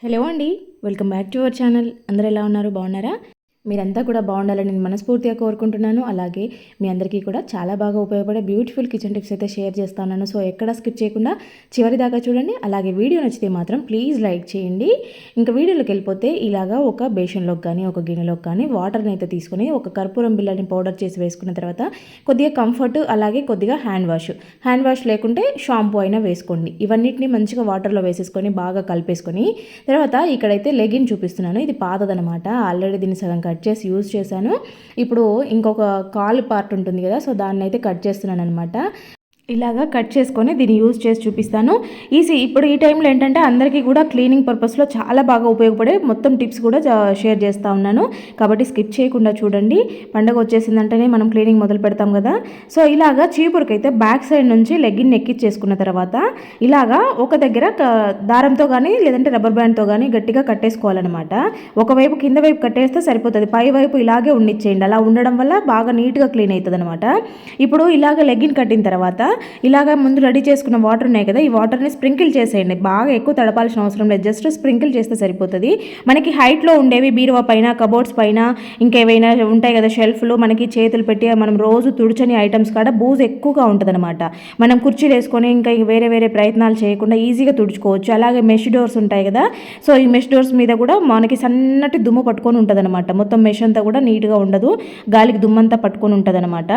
Hello అండి, welcome back to our channel. అందరూ ఎలా ఉన్నారు? బాగున్నారా? మీరంతా కూడా బాగుండాలని నేను మనస్ఫూర్తిగా కోరుకుంటున్నాను. అలాగే మీ అందరికీ కూడా చాలా బాగా ఉపయోగపడే బ్యూటిఫుల్ కిచెన్ టిప్స్ అయితే షేర్ చేస్తున్నాను. సో ఎక్కడ స్కిప్ చేయకుండా చివరి దాకా చూడండి. అలాగే వీడియో నచ్చితే మాత్రం ప్లీజ్ లైక్ చేయండి. ఇంకా వీడియోలోకి వెళ్ళిపోతే ఇలాగా ఒక బేషన్లోకి కానీ ఒక గిన్నెలోకి కానీ వాటర్ని అయితే తీసుకొని ఒక కర్పూరం బిళ్ళని పౌడర్ చేసి వేసుకున్న తర్వాత కొద్దిగా కంఫర్ట్, అలాగే కొద్దిగా హ్యాండ్ వాష్ లేకుంటే షాంపూ అయినా వేసుకోండి. ఇవన్నిటిని మంచిగా వాటర్లో వేసేసుకొని బాగా కలిపేసుకొని తర్వాత ఇక్కడైతే లెగిన్ చూపిస్తున్నాను. ఇది పాతదనమాట. ఆల్రెడీ దీన్ని సగం కట్ చేసి యూజ్ చేశాను. ఇప్పుడు ఇంకొక కాలు పార్ట్ ఉంటుంది కదా, సో దాన్ని అయితే కట్ చేస్తున్నాను అనమాట. ఇలాగా కట్ చేసుకొని దీన్ని యూజ్ చేసి చూపిస్తాను. ఇప్పుడు ఈ టైంలో ఏంటంటే అందరికీ కూడా క్లీనింగ్ పర్పస్లో చాలా బాగా ఉపయోగపడే మొత్తం టిప్స్ కూడా షేర్ చేస్తూ ఉన్నాను. కాబట్టి స్కిప్ చేయకుండా చూడండి. పండగ వచ్చేసిందంటేనే మనం క్లీనింగ్ మొదలు పెడతాం కదా. సో ఇలాగా చీపురుకైతే బ్యాక్ సైడ్ నుంచి లెగ్గిన్ ఎక్కించేసుకున్న తర్వాత ఇలాగా ఒక దగ్గర దారంతో కానీ లేదంటే రబ్బర్ బ్యాండ్తో కానీ గట్టిగా కట్టేసుకోవాలన్నమాట. ఒకవైపు కింద వైపు కట్టేస్తే సరిపోతుంది, పై వైపు ఇలాగే ఉండిచ్చేయండి. అలా ఉండడం వల్ల బాగా నీట్గా క్లీన్ అవుతుంది అనమాట. ఇప్పుడు ఇలాగ లెగ్గిన్ కట్టిన తర్వాత ఇలాగా ముందు రెడీ చేసుకున్న వాటర్ ఉన్నాయి కదా, ఈ వాటర్ని స్ప్రింకిల్ చేసేయండి. బాగా ఎక్కువ తడపాల్సిన అవసరం లేదు, జస్ట్ స్ప్రింకిల్ చేస్తే సరిపోతుంది. మనకి హైట్లో ఉండేవి బీరువా పైన, కబోర్డ్స్ పైన, ఇంకేవైనా ఉంటాయి కదా షెల్ఫ్లు, మనకి చేతులు పెట్టి మనం రోజు తుడిచని ఐటమ్స్ కాడ బూజు ఎక్కువగా ఉంటుంది అనమాట. మనం కుర్చీలు వేసుకొని ఇంకా వేరే వేరే ప్రయత్నాలు చేయకుండా ఈజీగా తుడుచుకోవచ్చు. అలాగే మెష్ డోర్స్ ఉంటాయి కదా, సో ఈ మెష్ డోర్స్ మీద కూడా మనకి సన్నటి దుమ్ము పట్టుకొని ఉంటుంది అనమాట. మొత్తం మెష్ అంతా కూడా నీట్గా ఉండదు, గాలికి దుమ్మంతా పట్టుకొని ఉంటుంది అనమాట.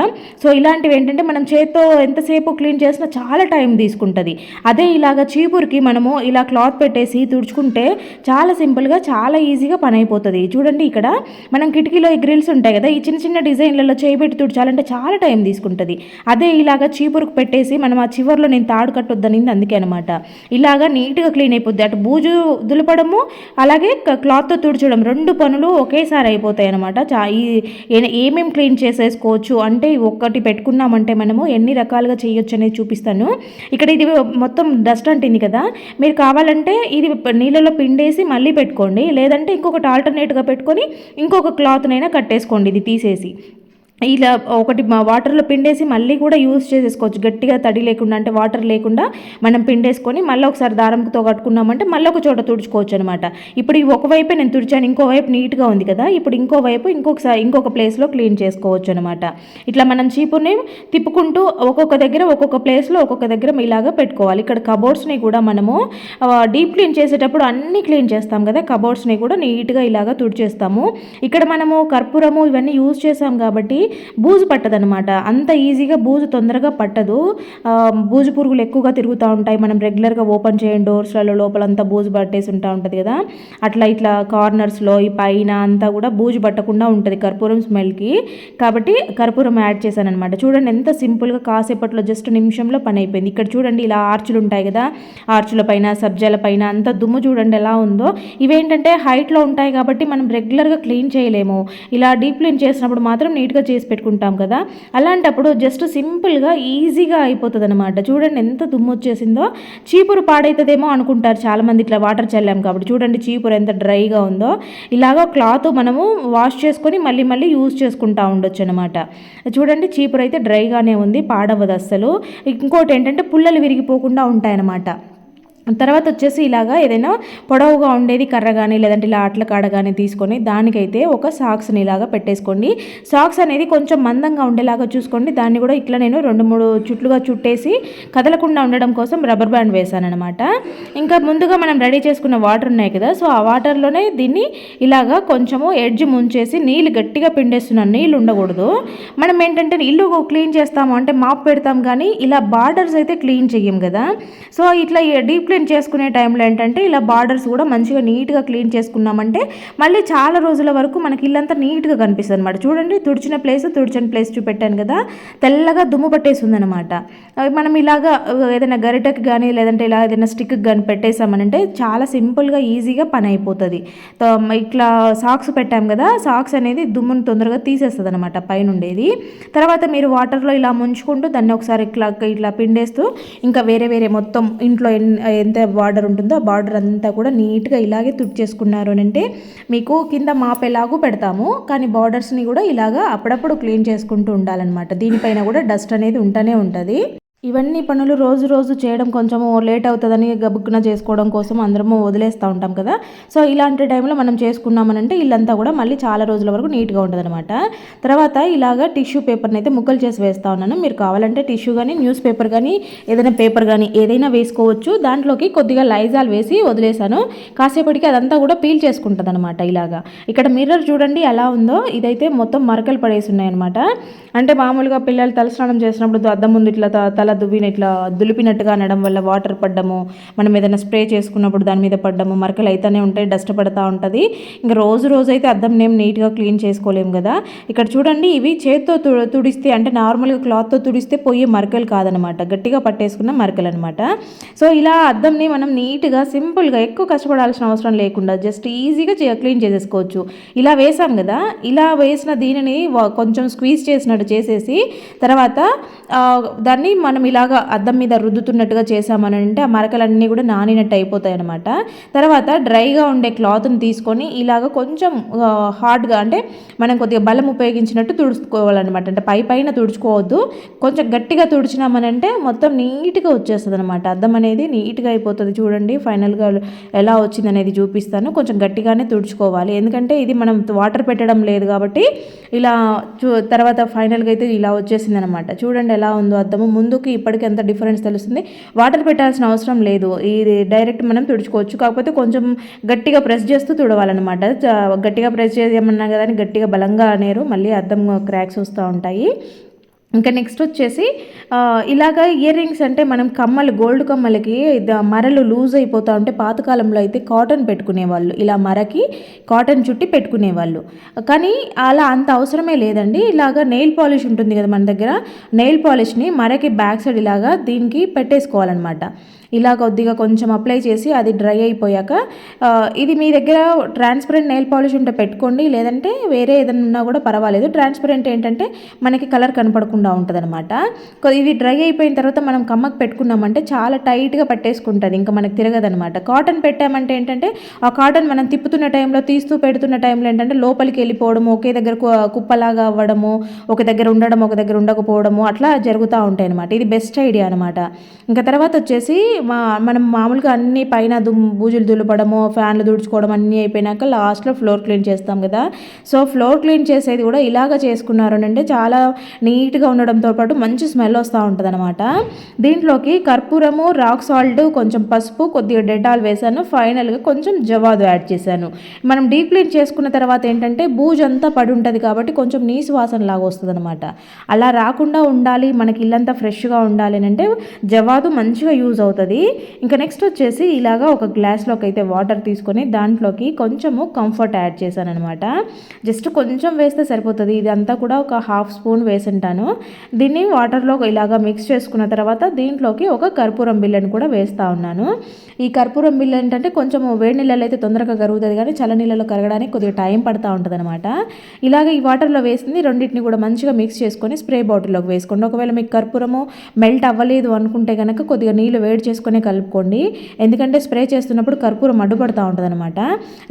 సో ఇలాంటివి ఏంటంటే మనం చేత్తో ఎంతసేపు క్లీన్ చేసినా చాలా టైం తీసుకుంటుంది. అదే ఇలాగ చీపురుకి మనము ఇలా క్లాత్ పెట్టేసి తుడుచుకుంటే చాలా సింపుల్గా చాలా ఈజీగా పని అయిపోతుంది. చూడండి, ఇక్కడ మనం కిటికీలో ఈ గ్రిల్స్ ఉంటాయి కదా, ఈ చిన్న చిన్న డిజైన్లలో చేయబెట్టి తుడిచాలంటే చాలా టైం తీసుకుంటుంది. అదే ఇలాగ చీపురుకు పెట్టేసి మనం ఆ చివరిలో నేను తాడు కట్టొద్దనింది అందుకే అనమాట. ఇలాగా నీట్గా క్లీన్ అయిపోద్ది. అటు బూజు దులపడము అలాగే క్లాత్తో తుడిచడం రెండు పనులు ఒకేసారి అయిపోతాయి అనమాట. ఏమేమి క్లీన్ చేసేసుకోవచ్చు అంటే ఒక్కటి పెట్టుకున్నామంటే మనము ఎన్ని రకాలుగా చేయొచ్చు అనేది చూపిస్తాను. ఇక్కడ ఇది మొత్తం డస్ట్ అంటింది కదా, మీరు కావాలంటే ఇది నీళ్ళలో పిండేసి మళ్ళీ పెట్టుకోండి, లేదంటే ఇంకొకటి ఆల్టర్నేట్గా పెట్టుకొని ఇంకొక క్లాత్నైనా కట్టేసుకోండి. ఇది తీసేసి ఇలా ఒకటి వాటర్లో పిండేసి మళ్ళీ కూడా యూజ్ చేసేసుకోవచ్చు. గట్టిగా తడి లేకుండా అంటే వాటర్ లేకుండా మనం పిండేసుకొని మళ్ళీ ఒకసారి దారంతో కట్టుకున్నామంటే మళ్ళీ ఒక చోట తుడుచుకోవచ్చు అనమాట. ఇప్పుడు ఈ ఒకవైపే నేను తుడిచాను, ఇంకోవైపు నీట్గా ఉంది కదా, ఇప్పుడు ఇంకోవైపు ఇంకొక ప్లేస్లో క్లీన్ చేసుకోవచ్చు అనమాట. ఇట్లా మనం చీపుని తిప్పుకుంటూ ఒక్కొక్క దగ్గర ఒక్కొక్క ప్లేస్లో ఒక్కొక్క దగ్గర ఇలాగా పెట్టుకోవాలి. ఇక్కడ కబోర్డ్స్ని కూడా మనము డీప్ క్లీన్ చేసేటప్పుడు అన్నీ క్లీన్ చేస్తాం కదా, కబోర్డ్స్ని కూడా నీట్గా ఇలాగా తుడిచేస్తాము. ఇక్కడ మనము కర్పూరము ఇవన్నీ యూజ్ చేసాం కాబట్టి బూజు పట్టదనమాట. అంత ఈజీగా బూజు తొందరగా పట్టదు. బూజు పురుగులు ఎక్కువగా తిరుగుతూ ఉంటాయి. మనం రెగ్యులర్గా ఓపెన్ చేయండి డోర్స్లలో లోపలంతా బూజు పట్టేసి ఉంటుంది కదా, అట్లా ఇట్లా కార్నర్స్లో ఈ పైన అంతా కూడా బూజు పట్టకుండా ఉంటుంది కర్పూరం స్మెల్కి. కాబట్టి కర్పూరం యాడ్ చేశాను అనమాట. చూడండి ఎంత సింపుల్గా కాసేపట్లో జస్ట్ నిమిషంలో పని అయిపోయింది. ఇక్కడ చూడండి ఇలా ఆర్చులు ఉంటాయి కదా, ఆర్చుల పైన సబ్జాల పైన అంత దుమ్ము చూడండి ఎలా ఉందో. ఇవేంటంటే హైట్లో ఉంటాయి కాబట్టి మనం రెగ్యులర్గా క్లీన్ చేయలేము. ఇలా డీప్ క్లీన్ చేసినప్పుడు మాత్రం నీట్గా చేసి పెట్టుకుంటాం కదా, అలాంటప్పుడు జస్ట్ సింపుల్గా ఈజీగా అయిపోతుంది అనమాట. చూడండి ఎంత దుమ్ము వచ్చేసిందో. చీపురు పాడైతుందేమో అనుకుంటారు చాలామంది ఇట్లా వాటర్ చల్లాం కాబట్టి. చూడండి చీపురు ఎంత డ్రైగా ఉందో. ఇలాగ క్లాత్ మనము వాష్ చేసుకొని మళ్ళీ మళ్ళీ యూజ్ చేసుకుంటూ ఉండొచ్చు అనమాట. చూడండి చీపురు అయితే డ్రైగానే ఉంది, పాడవదు అస్సలు. ఇంకోటి ఏంటంటే పుల్లలు విరిగిపోకుండా ఉంటాయన్నమాట. తర్వాత వచ్చేసి ఇలాగా ఏదైనా పొడవుగా ఉండేది కర్ర కానీ లేదంటే ఇలా అట్ల కాడ కానీ తీసుకొని దానికైతే ఒక సాక్స్ని ఇలాగా పెట్టేసుకోండి. సాక్స్ అనేది కొంచెం మందంగా ఉండేలాగా చూసుకోండి. దాన్ని కూడా ఇట్లా నేను 2-3 చుట్లుగా చుట్టేసి కదలకుండా ఉండడం కోసం రబ్బర్ బ్యాండ్ వేసాను అనమాట. ఇంకా ముందుగా మనం రెడీ చేసుకున్న వాటర్ ఉన్నాయి కదా, సో ఆ వాటర్లోనే దీన్ని ఇలాగా కొంచెము ఎడ్జ్ ముంచేసి నీళ్ళు గట్టిగా పిండేస్తున్నాను. నీళ్ళు ఉండకూడదు. మనం ఏంటంటే ఇల్లు క్లీన్ చేస్తాము అంటే మాప్ పెడతాం కానీ ఇలా బార్డర్స్ అయితే క్లీన్ చెయ్యం కదా. సో ఇట్లా డీప్ క్లీన్ చేసుకునే టైంలో ఏంటంటే ఇలా బార్డర్స్ కూడా మంచిగా నీట్గా క్లీన్ చేసుకున్నామంటే మళ్ళీ చాలా రోజుల వరకు మనకి ఇల్లంతా నీట్గా కనిపిస్తుంది అనమాట. చూడండి తుడిచిన ప్లేస్ చూపెట్టాను కదా, తెల్లగా దుమ్ము పట్టేసి ఉందనమాట. మనం ఇలాగా ఏదైనా గరిటకి కానీ లేదంటే ఇలా ఏదైనా స్టిక్కి కానీ పెట్టేసామనంటే చాలా సింపుల్గా ఈజీగా పని అయిపోతుంది. ఇట్లా సాక్స్ పెట్టాం కదా, సాక్స్ అనేది దుమ్మును తొందరగా తీసేస్తుంది అనమాట పైన ఉండేది. తర్వాత మీరు వాటర్లో ఇలా ముంచుకుంటూ దాన్ని ఒకసారి ఇట్లా పిండేస్తూ ఇంకా వేరే మొత్తం ఇంట్లో ఎంత బార్డర్ ఉంటుందో ఆ బార్డర్ అంతా కూడా నీట్గా ఇలాగే తుడిచేసుకున్నారు అని అంటే మీకు కింద మాప్ ఎలాగూ పెడతాము, కానీ బార్డర్స్ని కూడా ఇలాగా అప్పుడప్పుడు క్లీన్ చేసుకుంటూ ఉండాలన్నమాట. దీనిపైన కూడా డస్ట్ అనేది ఉంటూనే ఉంటుంది. ఇవన్నీ పనులు రోజు రోజు చేయడం కొంచెము లేట్ అవుతుందని గబుక్కున చేసుకోవడం కోసం అందరము వదిలేస్తూ ఉంటాం కదా. సో ఇలాంటి టైంలో మనం చేసుకున్నామనంటే ఇల్లంతా కూడా మళ్ళీ చాలా రోజుల వరకు నీట్గా ఉంటుందన్నమాట. తర్వాత ఇలాగ టిష్యూ పేపర్ని అయితే ముక్కలు చేసి వేస్తూ ఉన్నాను. మీరు కావాలంటే టిష్యూ కానీ న్యూస్ పేపర్ కానీ ఏదైనా పేపర్ కానీ ఏదైనా వేసుకోవచ్చు. దాంట్లోకి కొద్దిగా లైజాల్ వేసి వదిలేసాను. కాసేపటికి అదంతా కూడా పీల్ చేసుకుంటుంది అనమాట. ఇలాగా ఇక్కడ మిర్రర్ చూడండి ఎలా ఉందో, ఇదైతే మొత్తం మరకలు పడేసి ఉన్నాయన్నమాట. అంటే మామూలుగా పిల్లలు తలస్నానం చేసినప్పుడు అద్దం ముందు ఇట్లా తల దువ్విన ఇట్లా దులిపినట్టుగా అనడం వల్ల వాటర్ పడ్డము, మనం ఏదైనా స్ప్రే చేసుకున్నప్పుడు దాని మీద పడ్డము, మరకలు అయితేనే ఉంటాయి, డస్ట్ పడుతూ ఉంటుంది. ఇంకా రోజు అయితే అద్దం నేమ్ నీట్గా క్లీన్ చేసుకోలేము కదా. ఇక్కడ చూడండి ఇవి చేత్తో తుడిస్తే అంటే నార్మల్గా క్లాత్తో తుడిస్తే పోయే మరకలు కాదనమాట, గట్టిగా పట్టేసుకున్న మరకలు అనమాట. సో ఇలా అద్దంని మనం నీట్గా సింపుల్గా ఎక్కువ కష్టపడాల్సిన అవసరం లేకుండా జస్ట్ ఈజీగా క్లీన్ చేసేసుకోవచ్చు. ఇలా వేసాం కదా, ఇలా వేసిన దీనిని కొంచెం స్క్వీజ్ చేసినట్టు చేసేసి తర్వాత దాన్ని మనం ఇలాగా అద్దం మీద రుద్దుతున్నట్టుగా చేసామని అంటే ఆ మరకలన్నీ కూడా నానినట్టు అయిపోతాయి అనమాట. తర్వాత డ్రైగా ఉండే క్లాత్ని తీసుకొని ఇలాగ కొంచెం హార్డ్గా అంటే మనం కొద్దిగా బలం ఉపయోగించినట్టు తుడుచుకోవాలన్నమాట. అంటే పైన తుడుచుకోవద్దు, కొంచెం గట్టిగా తుడిచినామనంటే మొత్తం నీట్గా వచ్చేస్తుంది అనమాట. అద్దం అనేది నీట్గా అయిపోతుంది. చూడండి ఫైనల్గా ఎలా వచ్చింది అనేది చూపిస్తాను. కొంచెం గట్టిగానే తుడుచుకోవాలి, ఎందుకంటే ఇది మనం వాటర్ పెట్టడం లేదు కాబట్టి. ఇలా తర్వాత ఫైనల్గా అయితే ఇలా వచ్చేసింది అనమాట. చూడండి ఎలా ఉందో అద్దము, ముందుకి ఇప్పటికి ఎంత డిఫరెన్స్ తెలుస్తుంది. వాటర్ పెట్టాల్సిన అవసరం లేదు, ఇది డైరెక్ట్ మనం తుడుచుకోవచ్చు. కాకపోతే కొంచెం గట్టిగా ప్రెస్ చేస్తూ తుడవాలన్నమాట. గట్టిగా ప్రెస్ చేయమన్నా కదా అని గట్టిగా బలంగా అనేరు, మళ్ళీ అద్దం క్రాక్స్ వస్తూ ఉంటాయి. ఇంకా నెక్స్ట్ వచ్చేసి ఇలాగ ఇయర్ రింగ్స్ అంటే మనం కమ్మలు, గోల్డ్ కమ్మలకి మరలు లూజ్ అయిపోతూ ఉంటే పాతకాలంలో అయితే కాటన్ పెట్టుకునేవాళ్ళు, ఇలా మరకి కాటన్ చుట్టి పెట్టుకునేవాళ్ళు. కానీ అలా అంత అవసరమే లేదండి. ఇలాగ నెయిల్ పాలిష్ ఉంటుంది కదా మన దగ్గర, నెయిల్ పాలిష్ని మరకి బ్యాక్ సైడ్ ఇలాగా దీనికి పెట్టేసుకోవాలన్నమాట. ఇలా కొద్దిగా కొంచెం అప్లై చేసి అది డ్రై అయిపోయాక ఇది మీ దగ్గర ట్రాన్స్పరెంట్ నెయిల్ పాలిష్ ఉంటే పెట్టుకోండి, లేదంటే వేరే ఏదైనా ఉన్నా కూడా పర్వాలేదు. ట్రాన్స్పరెంట్ ఏంటంటే మనకి కలర్ కనపడకుండా ఉంటుంది అనమాట. ఇది డ్రై అయిపోయిన తర్వాత మనం కమ్మకు పెట్టుకున్నామంటే చాలా టైట్గా పట్టేసుకుంటుంది, ఇంకా మనకి తిరగదనమాట. కాటన్ పెట్టామంటే ఏంటంటే ఆ కాటన్ మనం తిప్పుతున్న టైంలో, తీస్తూ పెడుతున్న టైంలో ఏంటంటే లోపలికి వెళ్ళిపోవడము, ఒకే దగ్గర కుప్పలాగా అవ్వడము, ఒక దగ్గర ఉండడం ఒక దగ్గర ఉండకపోవడము అట్లా జరుగుతూ ఉంటాయి అనమాట. ఇది బెస్ట్ ఐడియా అనమాట. ఇంకా తర్వాత వచ్చేసి మనం మామూలుగా అన్ని పైన బూజులు దులపడము, ఫ్యాన్లు తుడుచుకోవడం అన్నీ అయిపోయినాక లాస్ట్లో ఫ్లోర్ క్లీన్ చేస్తాం కదా. సో ఫ్లోర్ క్లీన్ చేసేది కూడా ఇలాగ చేసుకున్నారు అంటే చాలా నీట్గా ఉండడంతో పాటు మంచి స్మెల్ వస్తూ ఉంటుంది అనమాట. దీంట్లోకి కర్పూరము, రాక్ సాల్ట్, కొంచెం పసుపు, కొద్దిగా డెటాల్ వేసాను. ఫైనల్గా కొంచెం జవాదు యాడ్ చేశాను. మనం డీప్ క్లీన్ చేసుకున్న తర్వాత ఏంటంటే బూజు అంతా పడి ఉంటుంది కాబట్టి కొంచెం నీసు వాసన లాగా వస్తుంది అనమాట. అలా రాకుండా ఉండాలి, మనకి ఇల్లంతా ఫ్రెష్గా ఉండాలి అంటే జవాదు మంచిగా యూజ్ అవుతుంది. ఇంకా నెక్స్ట్ వచ్చేసి ఇలాగా ఒక గ్లాస్లోకి అయితే వాటర్ తీసుకొని దాంట్లోకి కొంచెము కంఫర్ట్ యాడ్ చేశాను అనమాట. జస్ట్ కొంచెం వేస్తే సరిపోతుంది. ఇదంతా కూడా ఒక హాఫ్ స్పూన్ వేసింటాను. దీన్ని వాటర్లో ఇలాగా మిక్స్ చేసుకున్న తర్వాత దీంట్లోకి ఒక కర్పూరం బిళ్ళని కూడా వేస్తూ ఉన్నాను. ఈ కర్పూరం బిళ్ళ ఏంటంటే కొంచెం వేడి నీళ్ళలో అయితే తొందరగా కరుగుతుంది, కానీ చల్ల నీళ్ళలో కరగడానికి కొద్దిగా టైం పడుతూ ఉంటుంది అనమాట. ఇలాగ ఈ వాటర్లో వేసింది రెండింటిని కూడా మంచిగా మిక్స్ చేసుకొని స్ప్రే బాటిల్లోకి వేసుకోండి. ఒకవేళ మీకు కర్పూరము మెల్ట్ అవ్వలేదు అనుకుంటే కనుక కొద్దిగా నీళ్ళు వేడి చేసుకునే కలుపుకోండి, ఎందుకంటే స్ప్రే చేస్తున్నప్పుడు కర్పూరం అడ్డుపడుతూ ఉంటుంది అనమాట.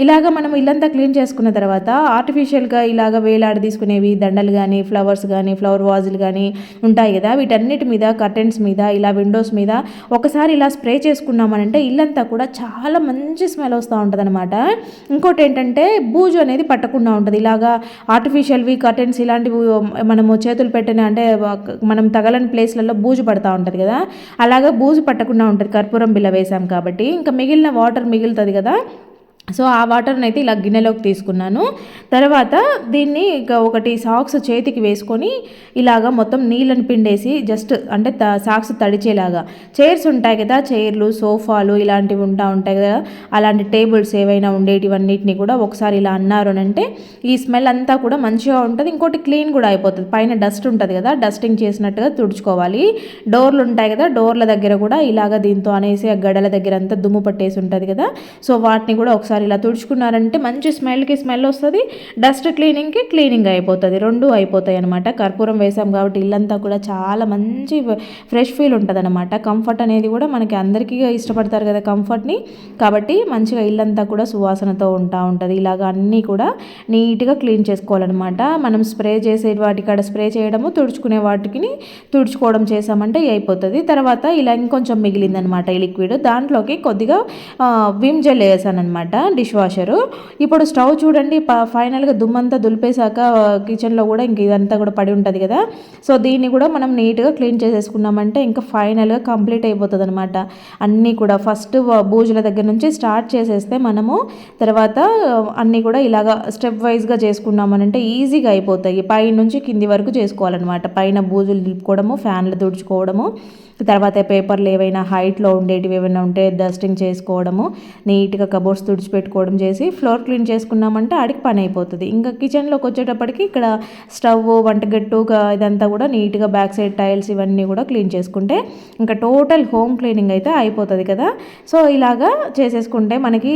ఇలాగ మనం ఇల్లంతా క్లీన్ చేసుకున్న తర్వాత ఆర్టిఫిషియల్గా ఇలాగ వేలాడి తీసుకునేవి దండలు కానీ, ఫ్లవర్స్ కానీ, ఫ్లవర్ వాజులు కానీ ఉంటాయి కదా, వీటన్నిటి మీద, కర్టెన్స్ మీద, ఇలా విండోస్ మీద ఒకసారి ఇలా స్ప్రే చేసుకున్నామనంటే ఇల్లంతా కూడా చాలా మంచి స్మెల్ వస్తూ ఉంటుంది అనమాట. ఇంకోటి ఏంటంటే బూజు అనేది పట్టకుండా ఉంటుంది. ఇలాగా ఆర్టిఫిషియల్వి కర్టెన్స్ ఇలాంటివి మనము చేతులు పెట్టిన అంటే మనం తగలని ప్లేస్లలో బూజు పడుతూ ఉంటుంది కదా, అలాగా బూజు పట్టకుండా ఉంటుంది కర్పూరం బిళ్ళ వేసాం కాబట్టి. ఇంకా మిగిలిన వాటర్ మిగులుతుంది కదా, సో ఆ వాటర్ని అయితే ఇలా గిన్నెలోకి తీసుకున్నాను. తర్వాత దీన్ని ఇక ఒకటి సాక్స్ చేతికి వేసుకొని ఇలాగా మొత్తం నీళ్ళని పిండేసి జస్ట్ అంటే సాక్స్ తడిచేలాగా, చైర్స్ ఉంటాయి కదా, చైర్లు, సోఫాలు ఇలాంటివి ఉంటాయి కదా, అలాంటి టేబుల్స్ ఏవైనా ఉండేటివన్నిటిని కూడా ఒకసారి ఇలా అన్నారు అంటే ఈ స్మెల్ అంతా కూడా మంచిగా ఉంటుంది. ఇంకోటి క్లీన్ కూడా అయిపోతుంది. పైన డస్ట్ ఉంటుంది కదా, డస్టింగ్ చేసినట్టుగా తుడుచుకోవాలి. డోర్లు ఉంటాయి కదా, డోర్ల దగ్గర కూడా ఇలాగ దీంతో అనేసి ఆ గడల దగ్గర అంతా దుమ్ము పట్టేసి ఉంటుంది కదా, సో వాటిని కూడా ఒకసారి ఒకసారి ఇలా తుడుచుకున్నారంటే మంచి స్మెల్ వస్తుంది, డస్ట్ క్లీనింగ్ అయిపోతుంది, రెండు అయిపోతాయి అనమాట. కర్పూరం వేసాం కాబట్టి ఇల్లంతా కూడా చాలా మంచి ఫ్రెష్ ఫీల్ ఉంటుంది అనమాట. కంఫర్ట్ అనేది కూడా మనకి అందరికీ ఇష్టపడతారు కదా కంఫర్ట్ని, కాబట్టి మంచిగా ఇల్లంతా కూడా సువాసనతో ఉంటుంది. ఇలాగ అన్నీ కూడా నీట్గా క్లీన్ చేసుకోవాలన్నమాట. మనం స్ప్రే చేసే వాటికాడ స్ప్రే చేయడము, తుడుచుకునే వాటికి తుడుచుకోవడం చేసామంటే అయిపోతుంది. తర్వాత ఇలా ఇంకొంచెం మిగిలిందనమాట ఈ లిక్విడ్, దాంట్లోకి కొద్దిగా విమ్ జెల్ వేసాను అనమాట, డిష్ వాషరు. ఇప్పుడు స్టవ్ చూడండి, ఫైనల్గా దుమ్మంతా దులిపేశాక కిచెన్లో కూడా ఇంక ఇదంతా కూడా పడి ఉంటుంది కదా, సో దీన్ని కూడా మనం నీట్గా క్లీన్ చేసేసుకున్నామంటే ఇంకా ఫైనల్గా కంప్లీట్ అయిపోతుంది అనమాట. అన్నీ కూడా ఫస్ట్ బూజుల దగ్గర నుంచి స్టార్ట్ చేసేస్తే మనము తర్వాత అన్నీ కూడా ఇలాగా స్టెప్ వైజ్గా చేసుకున్నామనంటే ఈజీగా అయిపోతాయి. పై నుంచి కింది వరకు చేసుకోవాలన్నమాట. పైన బూజులు దులుపుకోవడము, ఫ్యాన్లు తుడుచుకోవడము, తర్వాత పేపర్లు ఏవైనా హైట్లో ఉండేటివి ఏమైనా ఉంటే డస్టింగ్ చేసుకోవడము, నీట్గా కబోర్డ్స్ తుడిచిపెట్టుకోవడం చేసి ఫ్లోర్ క్లీన్ చేసుకున్నామంటే ఆడికి పని అయిపోతుంది. ఇంకా కిచెన్లోకి వచ్చేటప్పటికి ఇక్కడ స్టవ్, వంటగట్టు ఇదంతా కూడా నీట్గా బ్యాక్ సైడ్ టైల్స్ ఇవన్నీ కూడా క్లీన్ చేసుకుంటే ఇంకా టోటల్ హోమ్ క్లీనింగ్ అయితే అయిపోతుంది కదా. సో ఇలాగా చేసేసుకుంటే మనకి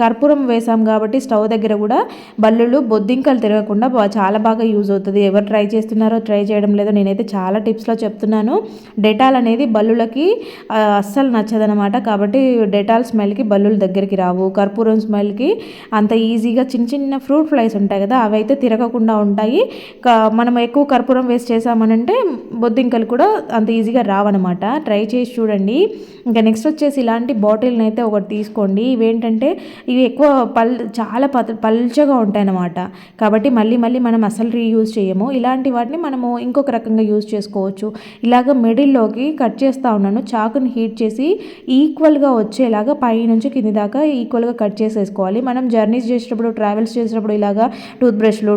కర్పూరం వేసాం కాబట్టి స్టవ్ దగ్గర కూడా బల్లులు, బొద్దింకలు తిరగకుండా చాలా బాగా యూజ్ అవుతుంది. ఎవరు ట్రై చేస్తున్నారో ట్రై చేయడం లేదో నేనైతే చాలా టిప్స్లో చెప్తున్నాను. డెటాల్ అనేది బల్లులకి అస్సలు నచ్చదనమాట, కాబట్టి డెటాల్ స్మెల్కి బల్లుల దగ్గరికి రావు. కర్పూరం స్మెల్కి అంత ఈజీగా చిన్న ఫ్రూట్ ఫ్లైస్ ఉంటాయి కదా, అవి అయితే తిరగకుండా ఉంటాయి. మనం ఎక్కువ కర్పూరం వేస్ట్ చేసామనంటే బొద్దింకలు కూడా అంత ఈజీగా రావన్నమాట. ట్రై చేసి చూడండి. ఇంకా నెక్స్ట్ వచ్చేసి ఇలాంటి బాటిల్ని అయితే ఒకటి తీసుకోండి. ఇవేంటంటే ఇవి ఎక్కువ చాలా పల్చగా ఉంటాయన్నమాట, కాబట్టి మళ్ళీ మనం అసలు రీయూజ్ చేయము. ఇలాంటి వాటిని మనము ఇంకొక రకంగా యూజ్ చేసుకోవచ్చు. ఇలాగ మిడిల్లోకి కట్ చేస్తూ ఉన్నాను, చాకుని హీట్ చేసి ఈక్వల్గా వచ్చేలాగా పై నుంచి కింది దాకా ఈక్వల్గా కట్ చేసేసుకోవాలి. మనం జర్నీస్ చేసేటప్పుడు, ట్రావెల్స్ చేసేటప్పుడు ఇలాగా టూత్ బ్రష్లు,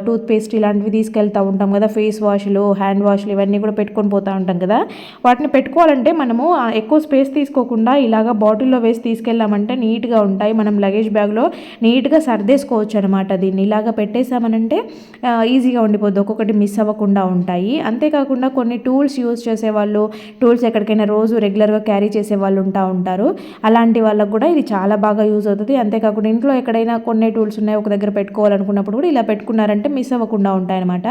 టూత్ పేస్ట్ ఇలాంటివి తీసుకెళ్తూ ఉంటాం కదా, ఫేస్ వాష్లు, హ్యాండ్ వాష్లు ఇవన్నీ కూడా పెట్టుకొని పోతూ ఉంటాం కదా. వాటిని పెట్టుకోవాలంటే మనము ఎక్కువ స్పేస్ తీసుకోకుండా ఇలాగా బాటిల్లో వేసి తీసుకెళ్ళామంటే నీట్గా ఉంటాయి. మనం లగేజ్ బ్యాగ్లో నీట్గా సర్దేసుకోవచ్చు అనమాట. దీన్ని ఇలాగా పెట్టేసామనంటే ఈజీగా ఉండిపోద్ది, ఒక్కొక్కటి మిస్ అవ్వకుండా ఉంటాయి. అంతేకాకుండా కొన్ని టూల్స్ యూజ్ చేసేవాళ్ళు, టూల్స్ ఎక్కడికైనా రోజు రెగ్యులర్గా క్యారీ చేసే వాళ్ళు ఉంటారు. అలాంటి వాళ్ళకు కూడా ఇది చాలా బాగా యూజ్ అవుతుంది. అంతేకాకుండా ఇంట్లో ఎక్కడైనా కొన్ని టూల్స్ ఉన్నాయి ఒక దగ్గర పెట్టుకోవాలనుకున్నప్పుడు కూడా ఇలా పెట్టుకున్నారంటే మిస్ అవ్వకుండా ఉంటాయన్నమాట.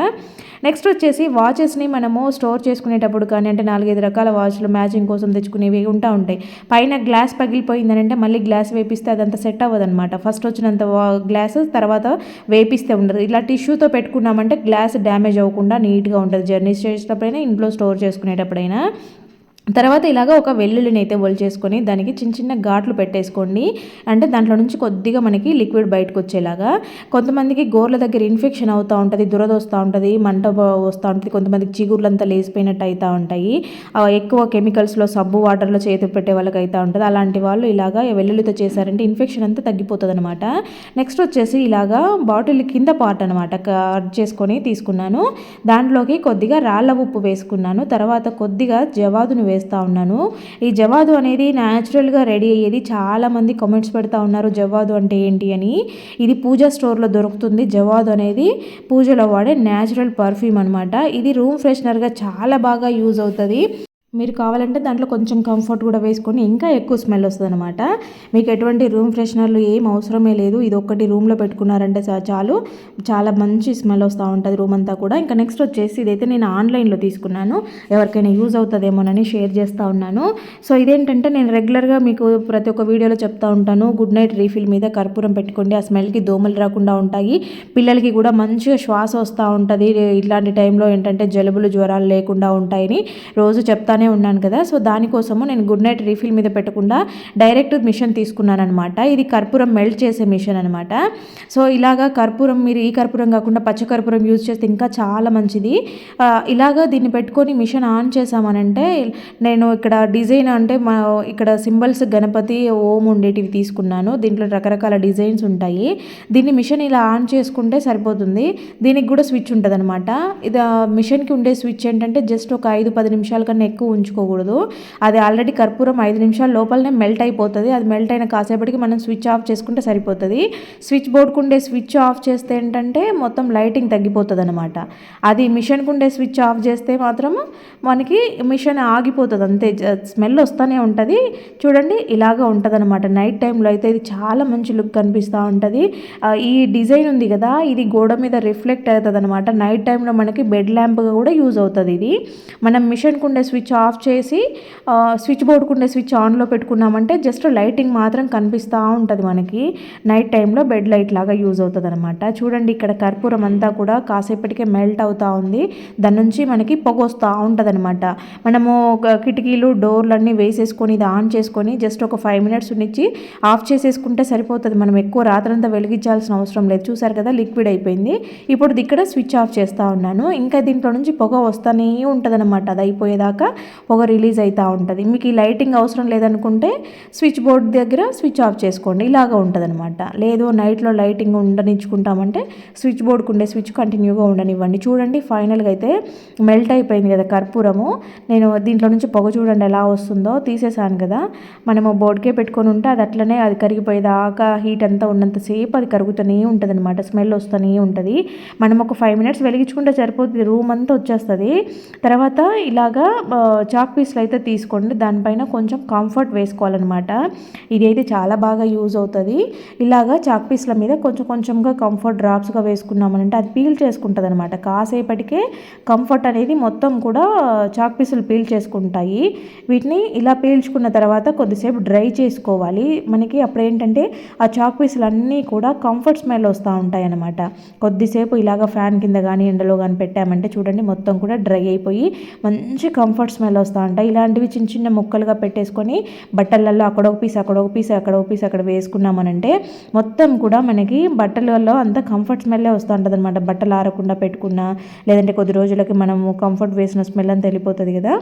నెక్స్ట్ వచ్చేసి వాచెస్ని మనము స్టోర్ చేసుకునేటప్పుడు కానీ, అంటే 4-5 రకాల వాచ్లు మ్యాచింగ్ కోసం తెచ్చుకునేవి ఉంటాయి. పైన గ్లాస్ పగిలిపోయిందనంటే మళ్ళీ గ్లాస్ వేపిస్తే అదంతా సెట్ అవ్వదన్నమాట. ఫస్ట్ వచ్చినంత గ్లాస్ తర్వాత వేపిస్తే ఉండదు. ఇలా టిష్యూతో పెట్టుకున్నామంటే గ్లాస్ డ్యామేజ్ అవ్వకుండా నీట్గా ఉంటుంది. జర్నీస్ చేసేటప్పుడైనా, ఇంట్లో స్టోర్ చేసుకునేటప్పుడైనా. తర్వాత ఇలాగ ఒక వెల్లుల్లిని అయితే ఒలిచేసుకొని దానికి చిన్న ఘాట్లు పెట్టేసుకోండి. అంటే దాంట్లో నుంచి కొద్దిగా మనకి లిక్విడ్ బయటకు వచ్చేలాగా. కొంతమందికి గోర్ల దగ్గర ఇన్ఫెక్షన్ అవుతూ ఉంటుంది, దురద వస్తూ ఉంటుంది, మంట వస్తూ ఉంటుంది, కొంతమందికి చిగుర్లంతా లేసిపోయినట్టు అవుతూ ఉంటాయి. ఎక్కువ కెమికల్స్లో సబ్బు వాటర్లో చేతి పెట్టే వాళ్ళకి అవుతూ ఉంటుంది. అలాంటి వాళ్ళు ఇలాగ వెల్లుల్లితో చేశారంటే ఇన్ఫెక్షన్ అంతా తగ్గిపోతుంది అనమాట. నెక్స్ట్ వచ్చేసి ఇలాగా బాటిల్ కింద పార్ట్ అనమాట కట్ చేసుకొని తీసుకున్నాను. దాంట్లోకి కొద్దిగా రాళ్ళ ఉప్పు వేసుకున్నాను. తర్వాత కొద్దిగా జవాదును వేస్తూ ఉన్నాను. ఈ జవాదు అనేది న్యాచురల్గా రెడీ అయ్యేది. చాలామంది కామెంట్స్ పెడతా ఉన్నారు జవాదు అంటే ఏంటి అని. ఇది పూజా స్టోర్లో దొరుకుతుంది. జవాదు అనేది పూజలో వాడే న్యాచురల్ పర్ఫ్యూమ్ అనమాట. ఇది రూమ్ ఫ్రెషనర్గా చాలా బాగా యూజ్ అవుతుంది. మీరు కావాలంటే దాంట్లో కొంచెం కంఫర్ట్ కూడా వేసుకొని ఇంకా ఎక్కువ స్మెల్ వస్తుంది అనమాట. మీకు ఎటువంటి రూమ్ ఫ్రెషనర్లు ఏం అవసరమే లేదు. ఇది ఒక్కటి రూమ్లో పెట్టుకున్నారంటే చాలు, చాలా మంచి స్మెల్ వస్తూ ఉంటుంది రూమ్ అంతా కూడా. ఇంకా నెక్స్ట్ వచ్చేసి ఇదైతే నేను ఆన్లైన్లో తీసుకున్నాను, ఎవరికైనా యూజ్ అవుతుందేమోనని షేర్ చేస్తూ ఉన్నాను. సో ఇదేంటంటే నేను రెగ్యులర్గా మీకు ప్రతి ఒక్క వీడియోలో చెప్తూ ఉంటాను, గుడ్ నైట్ రీఫిల్ మీద కర్పూరం పెట్టుకోండి, ఆ స్మెల్కి దోమలు రాకుండా ఉంటాయి, పిల్లలకి కూడా మంచిగా శ్వాస వస్తూ ఉంటుంది. ఇట్లాంటి టైంలో ఏంటంటే జలుబులు, జ్వరాలు లేకుండా ఉంటాయని రోజు చెప్తాను ఉన్నాను కదా. సో దానికోసము నేను గుడ్ నైట్ రీఫిల్ మీద పెట్టకుండా డైరెక్ట్ మిషన్ తీసుకున్నాను అనమాట. ఇది కర్పూరం మెల్ట్ చేసే మిషన్ అనమాట. సో ఇలాగా కర్పూరం, మీరు ఈ కర్పూరం కాకుండా పచ్చ కర్పూరం యూజ్ చేస్తే ఇంకా చాలా మంచిది. ఇలాగా దీన్ని పెట్టుకొని మిషన్ ఆన్ చేసామనంటే, నేను ఇక్కడ డిజైన్ అంటే ఇక్కడ సింబల్స్ గణపతి, ఓం ఉండేటివి తీసుకున్నాను. దీంట్లో రకరకాల డిజైన్స్ ఉంటాయి. దీన్ని మిషన్ ఇలా ఆన్ చేసుకుంటే సరిపోతుంది. దీనికి కూడా స్విచ్ ఉంటుంది అనమాట. ఇది మిషన్కి ఉండే స్విచ్ ఏంటంటే జస్ట్ ఒక 5-10 నిమిషాల కన్నా ఎక్కువ ఎక్కువ ఉంచుకోకూడదు. అది ఆల్రెడీ కర్పూరం 5 నిమిషాల లోపలనే మెల్ట్ అయిపోతుంది. అది మెల్ట్ అయిన కాసేపటికి మనం స్విచ్ ఆఫ్ చేసుకుంటే సరిపోతుంది. స్విచ్ బోర్డ్కు ఉండే స్విచ్ ఆఫ్ చేస్తే ఏంటంటే మొత్తం లైటింగ్ తగ్గిపోతుంది అనమాట. అది మిషన్కు ఉండే స్విచ్ ఆఫ్ చేస్తే మాత్రము మనకి మిషన్ ఆగిపోతుంది అంతే, స్మెల్ వస్తూనే ఉంటుంది. చూడండి ఇలాగ ఉంటుంది అనమాట. నైట్ టైంలో అయితే ఇది చాలా మంచి లుక్ కనిపిస్తూ ఉంటుంది. ఈ డిజైన్ ఉంది కదా, ఇది గోడ మీద రిఫ్లెక్ట్ అవుతుంది అనమాట. నైట్ టైంలో మనకి బెడ్ ల్యాంప్గా కూడా యూజ్ అవుతుంది. ఇది మనం మిషన్కు ఉండే స్విచ్ ఆఫ్ చేసి స్విచ్ బోర్డ్కు ఉండే స్విచ్ ఆన్లో పెట్టుకున్నామంటే జస్ట్ లైటింగ్ మాత్రం కనిపిస్తూ ఉంటుంది మనకి. నైట్ టైంలో బెడ్ లైట్ లాగా యూజ్ అవుతుంది అనమాట. చూడండి ఇక్కడ కర్పూరం అంతా కూడా కాసేపటికే మెల్ట్ అవుతూ ఉంది. దాని నుంచి మనకి పొగ వస్తూ ఉంటుంది అనమాట. మనము కిటికీలు డోర్లన్నీ వేసేసుకొని ఇది ఆన్ చేసుకొని జస్ట్ ఒక 5 మినిట్స్ నుంచి ఆఫ్ చేసేసుకుంటే సరిపోతుంది. మనం ఎక్కువ రాత్రంతా వెలిగించాల్సిన అవసరం లేదు. చూసారు కదా లిక్విడ్ అయిపోయింది. ఇప్పుడు ఇక్కడ స్విచ్ ఆఫ్ చేస్తూ ఉన్నాను. ఇంకా దీంట్లో నుంచి పొగ వస్తూనే ఉంటుంది అనమాట. అది అయిపోయేదాకా పొగ రిలీజ్ అవుతూ ఉంటుంది. మీకు ఈ లైటింగ్ అవసరం లేదనుకుంటే స్విచ్ బోర్డ్ దగ్గర స్విచ్ ఆఫ్ చేసుకోండి. ఇలాగ ఉంటుంది అనమాట. లేదు నైట్లో లైటింగ్ ఉండనిచ్చుకుంటామంటే స్విచ్ బోర్డ్కి ఉండే స్విచ్ కంటిన్యూగా ఉండనివ్వండి. చూడండి ఫైనల్గా అయితే మెల్ట్ అయిపోయింది కదా కర్పూరము. నేను దీంట్లో నుంచి పొగ చూడండి ఎలా వస్తుందో. తీసేసాను కదా, మనము బోర్డ్కే పెట్టుకొని ఉంటే అది అట్లనే అది కరిగిపోయేదాకా హీట్ అంతా ఉన్నంతసేపు అది కరుగుతూనే ఉంటుంది అనమాట. స్మెల్ వస్తూనే ఉంటుంది. మనం ఒక 5 మినిట్స్ వెలిగించుకుంటే సరిపోతుంది, రూమ్ అంతా వచ్చేస్తుంది. తర్వాత ఇలాగా చాక్ పీస్లు అయితే తీసుకోండి, దానిపైన కొంచెం కంఫర్ట్ వేసుకోవాలన్నమాట. ఇది అయితే చాలా బాగా యూజ్ అవుతుంది. ఇలాగా చాక్ పీస్ల మీద కొంచెం కొంచెంగా కంఫర్ట్ డ్రాప్స్గా వేసుకున్నామనంటే అది పీల్ చేసుకుంటుంది అనమాట. కాసేపటికే కంఫర్ట్ అనేది మొత్తం కూడా చాక్ పీసులు పీల్ చేసుకుంటాయి. వీటిని ఇలా పీల్చుకున్న తర్వాత కొద్దిసేపు డ్రై చేసుకోవాలి. మనకి అప్పుడు ఏంటంటే ఆ చాక్ పీసులు అన్నీ కూడా కంఫర్ట్ స్మెల్ వస్తూ ఉంటాయి అన్నమాట. కొద్దిసేపు ఇలాగ ఫ్యాన్ కింద కానీ ఎండలో కానీ పెట్టామంటే చూడండి మొత్తం కూడా డ్రై అయిపోయి మంచి కంఫర్ట్ స్మెల్ వస్తూ ఉంటాయి. ఇలాంటివి చిన్న చిన్న ముక్కలుగా పెట్టేసుకొని బట్టలలో అక్కడ ఒక పీస్ అక్కడ ఒక పీస్ అక్కడ ఒక పీస్ అక్కడ వేసుకున్నామనంటే మొత్తం కూడా మనకి బట్టలలో అంతా కంఫర్ట్ స్మెల్లే వస్తూ ఉంటుంది అనమాట. బట్టలు ఆరకుండా పెట్టుకున్నా లేదంటే కొద్ది రోజులకి మనము కంఫర్ట్ వేసిన స్మెల్ అంతా వెళ్ళిపోతుంది కదా,